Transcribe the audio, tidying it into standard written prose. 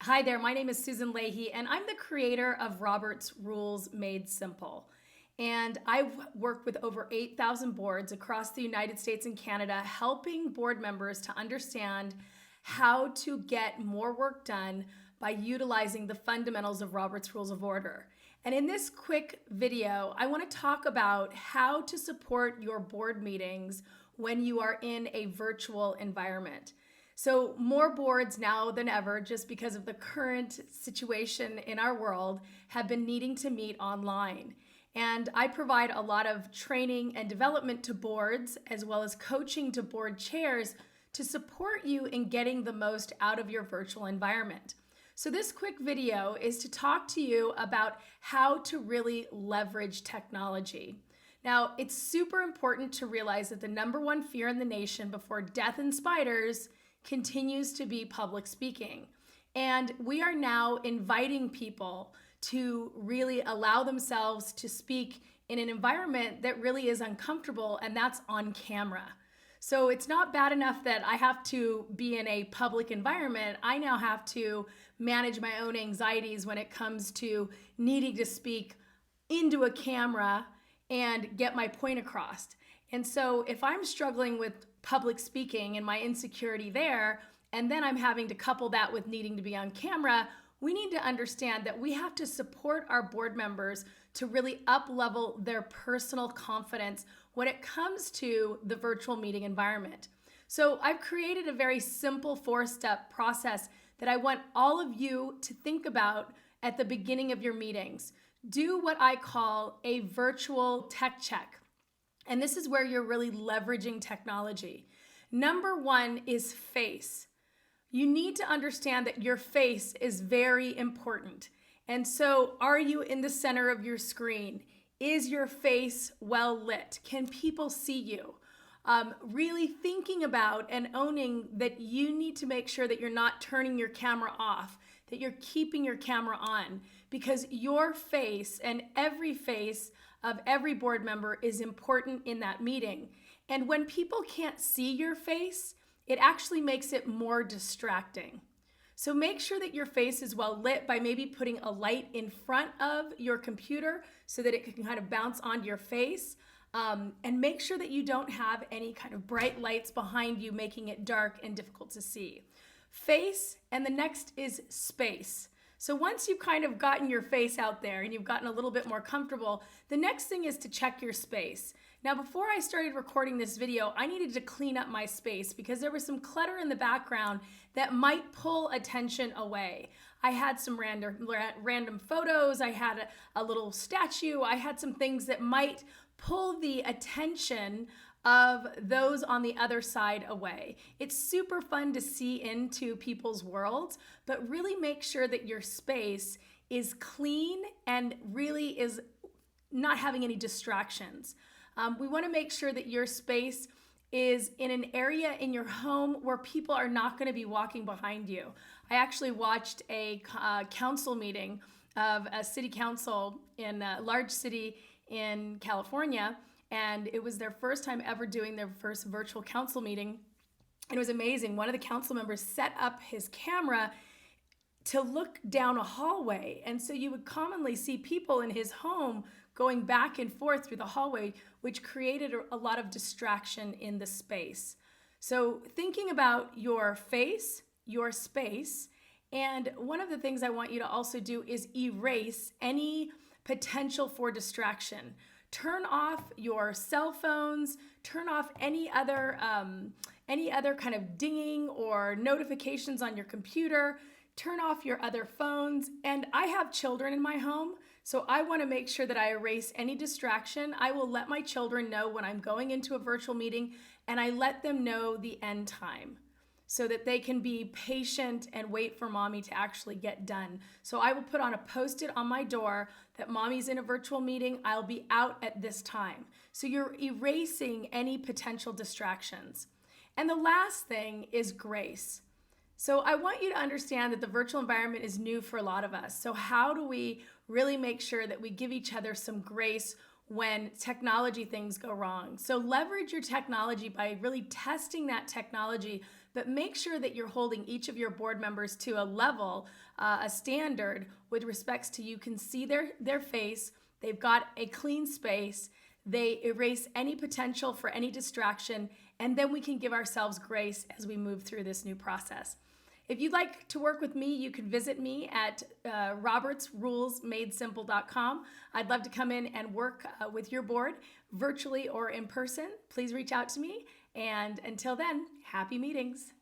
Hi there, my name is Susan Leahy, and I'm the creator of Robert's Rules Made Simple. And I've worked with over 8,000 boards across the United States and Canada, helping board members to understand how to get more work done by utilizing the fundamentals of Robert's Rules of Order. And in this quick video, I want to talk about how to support your board meetings when you are in a virtual environment. So more boards now than ever, just because of the current situation in our world, have been needing to meet online. And I provide a lot of training and development to boards, as well as coaching to board chairs to support you in getting the most out of your virtual environment. So this quick video is to talk to you about how to really leverage technology. Now, it's super important to realize that the number one fear in the nation before death and spiders continues to be public speaking. And we are now inviting people to really allow themselves to speak in an environment that really is uncomfortable, and that's on camera. So it's not bad enough that I have to be in a public environment. I now have to manage my own anxieties when it comes to needing to speak into a camera and get my point across. And so if I'm struggling with public speaking and my insecurity there, and then I'm having to couple that with needing to be on camera, we need to understand that we have to support our board members to really up-level their personal confidence when it comes to the virtual meeting environment. So I've created a very simple 4-step process that I want all of you to think about at the beginning of your meetings. Do what I call a virtual tech check. And this is where you're really leveraging technology. Number one is face. You need to understand that your face is very important. And so, are you in the center of your screen? Is your face well lit? Can people see you? Really thinking about and owning that you need to make sure that you're not turning your camera off, that you're keeping your camera on, because your face and every face of every board member is important in that meeting. And when people can't see your face, it actually makes it more distracting. So make sure that your face is well lit by maybe putting a light in front of your computer so that it can kind of bounce onto your face. And make sure that you don't have any kind of bright lights behind you, making it dark and difficult to see. Face, and the next is space. So once you've kind of gotten your face out there and you've gotten a little bit more comfortable, the next thing is to check your space. Now, before I started recording this video, I needed to clean up my space because there was some clutter in the background that might pull attention away. I had some random photos, I had a little statue, I had some things that might pull the attention of those on the other side away. It's super fun to see into people's worlds, but really make sure that your space is clean and really is not having any distractions. We want to make sure that your space is in an area in your home where people are not going to be walking behind you. I actually watched a council meeting of a city council in a large city in California, and it was their first time ever doing their first virtual council meeting. And it was amazing. One of the council members set up his camera to look down a hallway. And so you would commonly see people in his home going back and forth through the hallway, which created a lot of distraction in the space. So thinking about your face, your space, and one of the things I want you to also do is erase any potential for distraction. Turn off your cell phones, turn off any other kind of dinging or notifications on your computer, turn off your other phones. And I have children in my home, so I want to make sure that I erase any distraction. I will let my children know when I'm going into a virtual meeting, and I let them know the end time, so that they can be patient and wait for mommy to actually get done. So I will put on a Post-it on my door that mommy's in a virtual meeting, I'll be out at this time. So you're erasing any potential distractions. And the last thing is grace. So I want you to understand that the virtual environment is new for a lot of us. So how do we really make sure that we give each other some grace when technology things go wrong? So leverage your technology by really testing that technology but make sure that you're holding each of your board members to a level, a standard with respects to you can see their face, they've got a clean space, they erase any potential for any distraction, and then we can give ourselves grace as we move through this new process. If you'd like to work with me, you can visit me at robertsrulesmadesimple.com. I'd love to come in and work with your board virtually or in person. Please reach out to me. And until then, happy meetings.